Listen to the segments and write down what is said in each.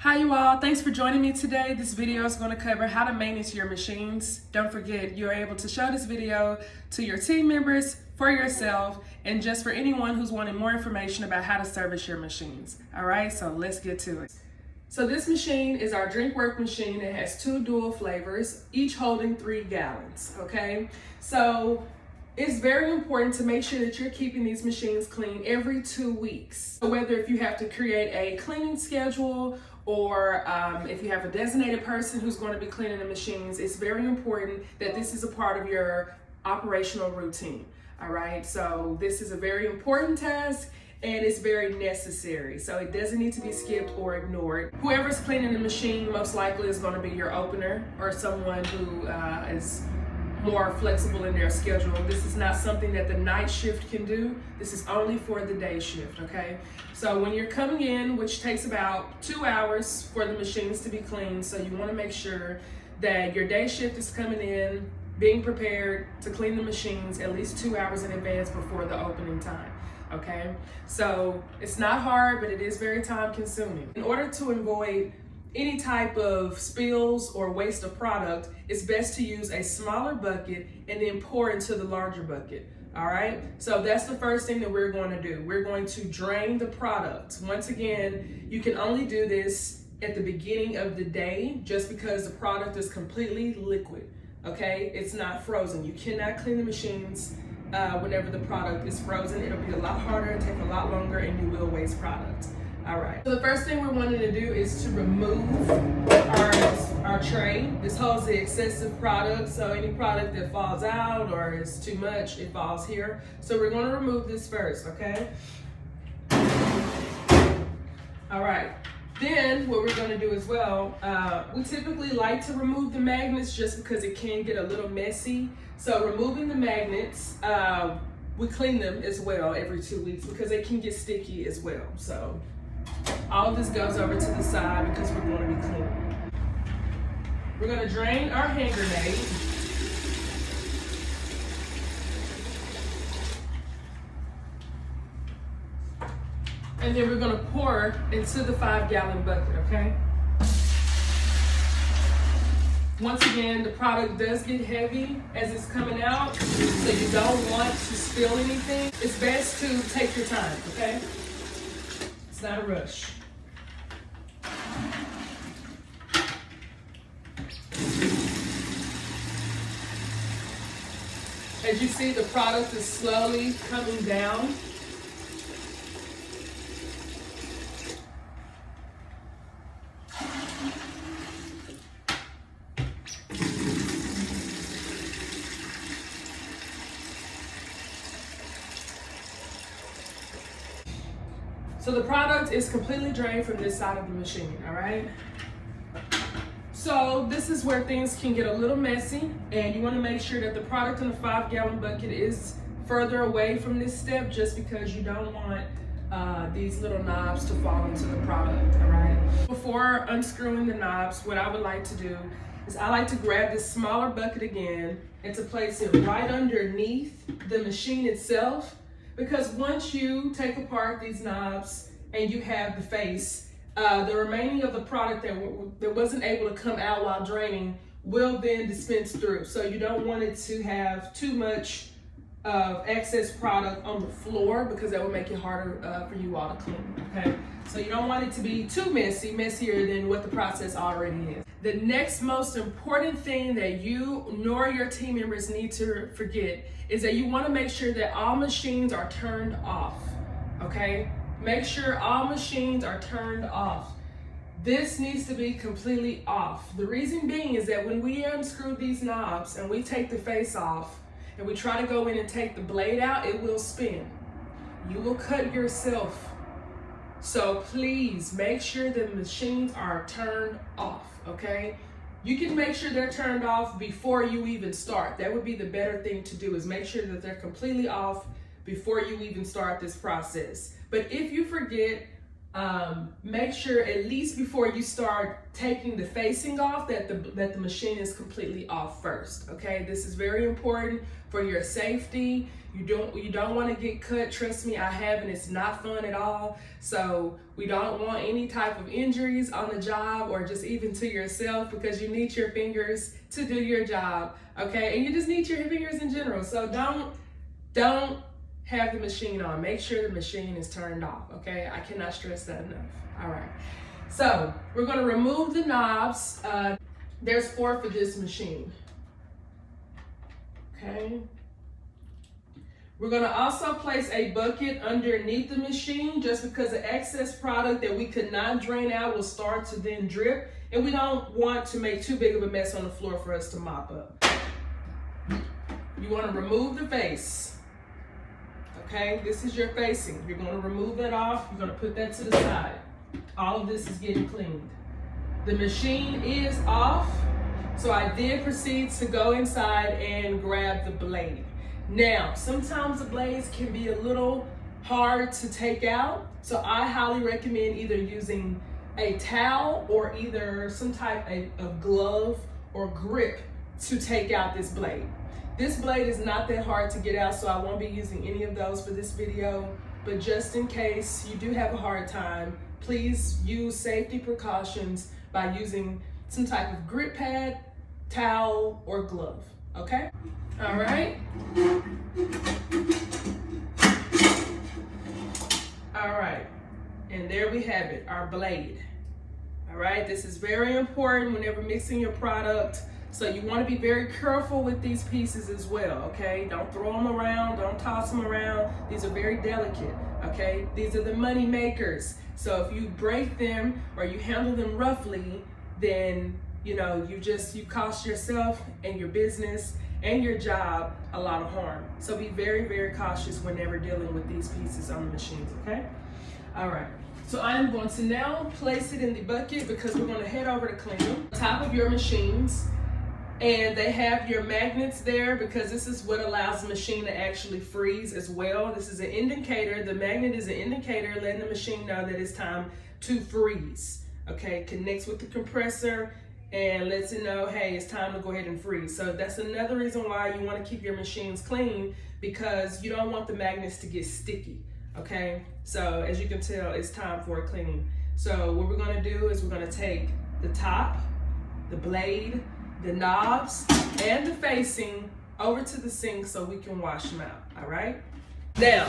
Hi you all, thanks for joining me today. This video is going to cover how to maintenance your machines. Don't forget, you're able to show this video to your team members, for yourself, and just for anyone who's wanting more information about how to service your machines. All right, so let's get to it. So this machine is our drink work machine. It has two dual flavors, each holding 3 gallons, okay? So it's very important to make sure that you're keeping these machines clean every 2 weeks. So whether if you have to create a cleaning schedule or if you have a designated person who's going to be cleaning the machines, it's very important that this is a part of your operational routine. All right, so this is a very important task and it's very necessary. So it doesn't need to be skipped or ignored. Whoever's cleaning the machine most likely is going to be your opener or someone who is more flexible in their schedule. This is not something that the night shift can do. This is only for the day shift, okay? So when you're coming in, which takes about 2 hours for the machines to be cleaned, so you want to make sure that your day shift is coming in, being prepared to clean the machines at least 2 hours in advance before the opening time, okay? So it's not hard, but it is very time consuming. In order to avoid any type of spills or waste of product, it's best to use a smaller bucket and then pour into the larger bucket. All right, so that's the first thing that we're going to do. We're going to drain the product. Once again, you can only do this at the beginning of the day just because the product is completely liquid, okay? It's not frozen. You cannot clean the machines whenever the product is frozen. It'll be a lot harder, take a lot longer, and you will waste product. All right, so the first thing we're wanting to do is to remove our tray. This holds the excessive product, so any product that falls out or is too much, it falls here. So we're going to remove this first, okay? All right, then what we're going to do as well, we typically like to remove the magnets just because it can get a little messy. So removing the magnets, we clean them as well every 2 weeks because they can get sticky as well. So all of this goes over to the side because we're going to be cleaning. We're going to drain our hand grenade. And then we're going to pour into the 5-gallon bucket, okay? Once again, the product does get heavy as it's coming out, so you don't want to spill anything. It's best to take your time, okay? It's not a rush. As you see, the product is slowly coming down. So the product is completely drained from this side of the machine, all right? So this is where things can get a little messy, and you want to make sure that the product in the 5-gallon bucket is further away from this step just because you don't want these little knobs to fall into the product, all right? Before unscrewing the knobs, what I would like to do is I like to grab this smaller bucket again and to place it right underneath the machine itself, because once you take apart these knobs and you have the face, the remaining of the product that wasn't able to come out while draining will then dispense through. So you don't want it to have too much excess product on the floor because that would make it harder for you all to clean, okay? So you don't want it to be too messy, messier than what the process already is. The next most important thing that you nor your team members need to forget is that you want to make sure that all machines are turned off, okay? Make sure all machines are turned off. This needs to be completely off. The reason being is that when we unscrew these knobs and we take the face off and we try to go in and take the blade out, it will spin. You will cut yourself. So please make sure the machines are turned off, okay? You can make sure they're turned off before you even start. That would be the better thing to do, is make sure that they're completely off before you even start this process. But if you forget, make sure at least before you start taking the facing off that the machine is completely off first. Okay, this is very important for your safety. You don't want to get cut. Trust me, I have, and it's not fun at all. So we don't want any type of injuries on the job or just even to yourself, because you need your fingers to do your job. Okay, and you just need your fingers in general. So don't have the machine on. Make sure the machine is turned off. Okay, I cannot stress that enough. All right, so we're going to remove the knobs. There's 4 for this machine. Okay. We're going to also place a bucket underneath the machine, just because the excess product that we could not drain out will start to then drip, and we don't want to make too big of a mess on the floor for us to mop up. You want to remove the face. Okay, this is your facing. You're going to remove that off. You're going to put that to the side. All of this is getting cleaned. The machine is off, so I did proceed to go inside and grab the blade. Now, sometimes the blades can be a little hard to take out, so I highly recommend either using a towel or either some type of glove or grip to take out this blade. This blade is not that hard to get out, so I won't be using any of those for this video, but just in case you do have a hard time, please use safety precautions by using some type of grip pad, towel, or glove, okay? All right. All right, and there we have it, our blade. All right, this is very important whenever mixing your product. So you want to be very careful with these pieces as well, okay? Don't throw them around, don't toss them around. These are very delicate, okay? These are the money makers. So if you break them or you handle them roughly, then you cost yourself and your business and your job a lot of harm. So be very, very cautious whenever dealing with these pieces on the machines, okay? All right, so I'm going to now place it in the bucket because we're going to head over to clean them. Top of your machines, and they have your magnets there because this is what allows the machine to actually freeze as well. This is an indicator. The magnet is an indicator letting the machine know that it's time to freeze, okay? Connects with the compressor and lets it know, hey, it's time to go ahead and freeze. So that's another reason why you want to keep your machines clean, because you don't want the magnets to get sticky, okay? So as you can tell, it's time for a cleaning. So what we're going to do is we're going to take the top, the blade, the knobs, and the facing over to the sink so we can wash them out, all right? Now,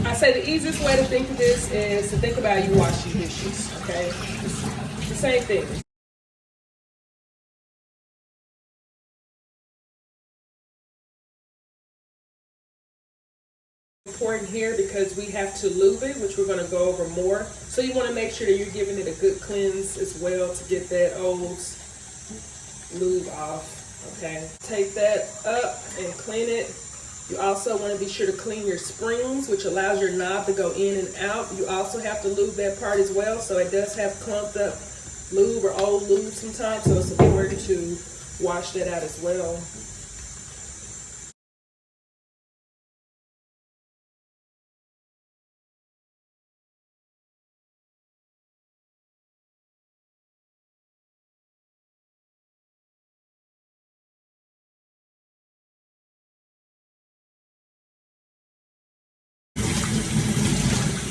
I say the easiest way to think of this is to think about you washing dishes, okay? It's the same thing. Important here because we have to lube it, which we're going to go over more. So you want to make sure that you're giving it a good cleanse as well to get that old lube off, okay? Take that up and clean it. You also want to be sure to clean your springs, which allows your knob to go in and out. You also have to lube that part as well, so it does have clumped up lube or old lube sometimes, so it's important to wash that out as well.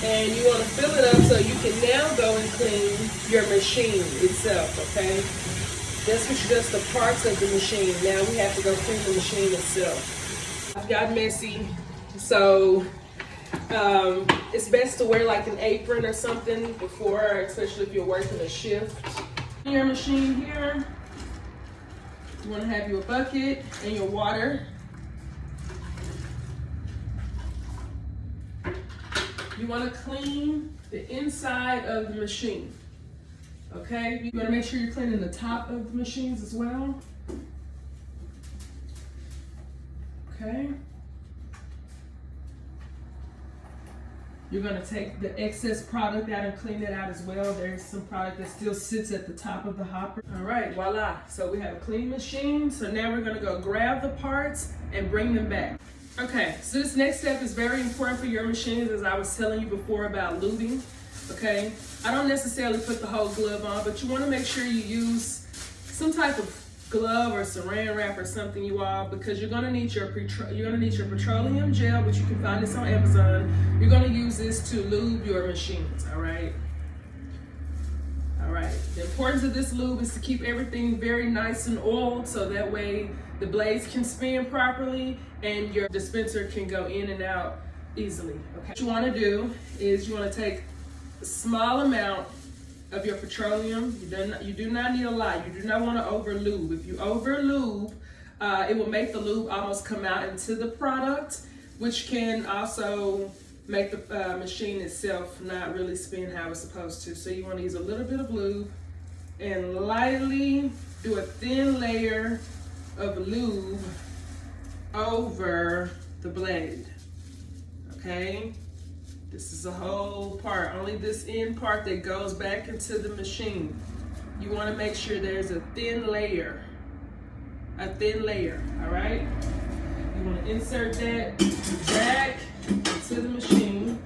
And you want to fill it up so you can now go and clean your machine itself, okay? This was just the parts of the machine. Now we have to go clean the machine itself. I've got messy, so it's best to wear like an apron or something before, especially if you're working a shift. In your machine here, you want to have your bucket and your water. You want to clean the inside of the machine, okay? You want to make sure you're cleaning the top of the machines as well, okay? You're going to take the excess product out and clean it out as well. There's some product that still sits at the top of the hopper. All right, voila. So we have a clean machine. So now we're going to go grab the parts and bring them back. Okay, so this next step is very important for your machines, as I was telling you before about lubing. okay? I don't necessarily put the whole glove on, but you want to make sure you use some type of glove or saran wrap or something, you all, because you're gonna need your petroleum gel, which you can find this on Amazon. You're gonna use this to lube your machines, all right? All right, the importance of this lube is to keep everything very nice and oiled so that way the blades can spin properly and your dispenser can go in and out easily, okay? What you wanna do is you wanna take a small amount of your petroleum. You do not need a lot. You do not want to over lube. If you over lube, it will make the lube almost come out into the product, which can also make the machine itself not really spin how it's supposed to. So you want to use a little bit of lube and lightly do a thin layer of lube over the blade, okay? This is the whole part, only this end part that goes back into the machine. You want to make sure there's a thin layer, all right? You want to insert that back into the machine.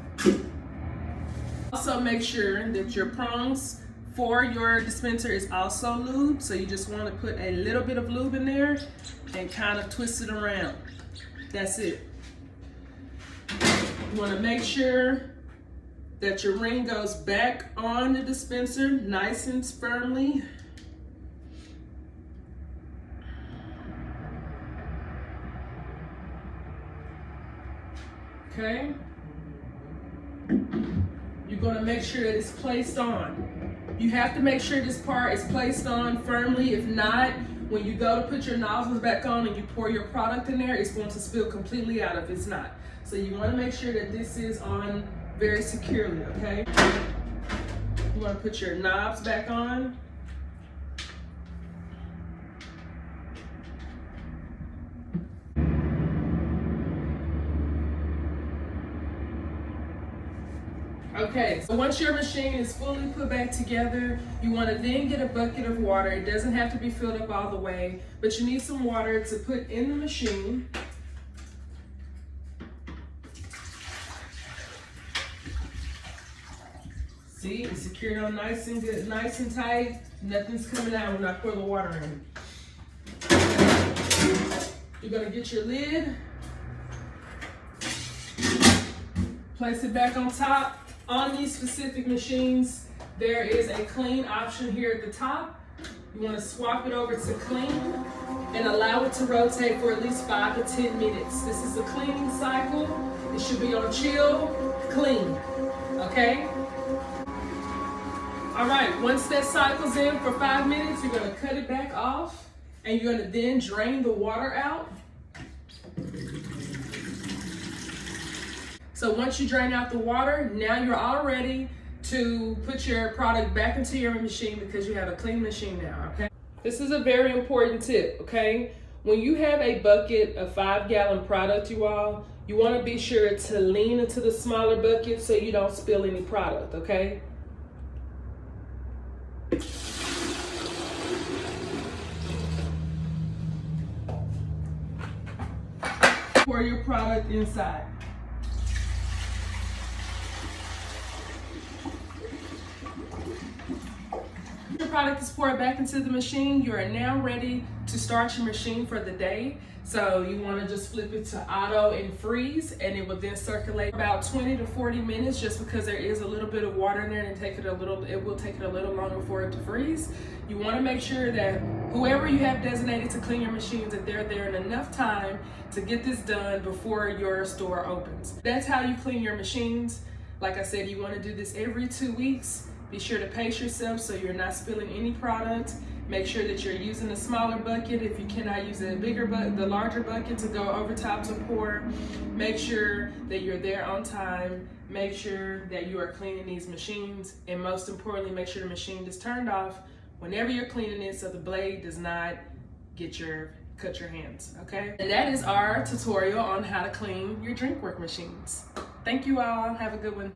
Also make sure that your prongs for your dispenser is also lubed, so you just want to put a little bit of lube in there and kind of twist it around. That's it. You want to make sure that your ring goes back on the dispenser nice and firmly. Okay? You're going to make sure that it's placed on. You have to make sure this part is placed on firmly. If not, when you go to put your nozzles back on and you pour your product in there, it's going to spill completely out if it's not. So you want to make sure that this is on very securely, okay? You want to put your knobs back on. Okay, so once your machine is fully put back together, you want to then get a bucket of water. It doesn't have to be filled up all the way, but you need some water to put in the machine. See, it's secured on nice and good, nice and tight. Nothing's coming out when I pour the water in. You're gonna get your lid, place it back on top. On these specific machines, there is a clean option here at the top. You want to swap it over to clean and allow it to rotate for at least 5 to 10 minutes. This is a cleaning cycle. It should be on chill, clean, okay? All right, once that cycle's in for 5 minutes, you're gonna cut it back off and you're gonna then drain the water out. So once you drain out the water, now you're all ready to put your product back into your machine because you have a clean machine now, okay? This is a very important tip, okay? When you have a bucket of 5-gallon product, you all, you wanna be sure to lean into the smaller bucket so you don't spill any product, okay? Pour your product inside. Your product is poured back into the machine. You are now ready to start your machine for the day. So you want to just flip it to auto and freeze, and it will then circulate about 20 to 40 minutes just because there is a little bit of water in there, and it will take it a little longer for it to freeze. You want to make sure that whoever you have designated to clean your machines, that they're there in enough time to get this done before your store opens. That's how you clean your machines. Like I said, you want to do this every 2 weeks. Be sure to pace yourself so you're not spilling any product. Make sure that you're using a smaller bucket. If you cannot use a bigger bucket, the larger bucket to go over top to pour. Make sure that you're there on time. Make sure that you are cleaning these machines. And most importantly, make sure the machine is turned off whenever you're cleaning it so the blade does not cut your hands, okay? And that is our tutorial on how to clean your drink work machines. Thank you all. Have a good one.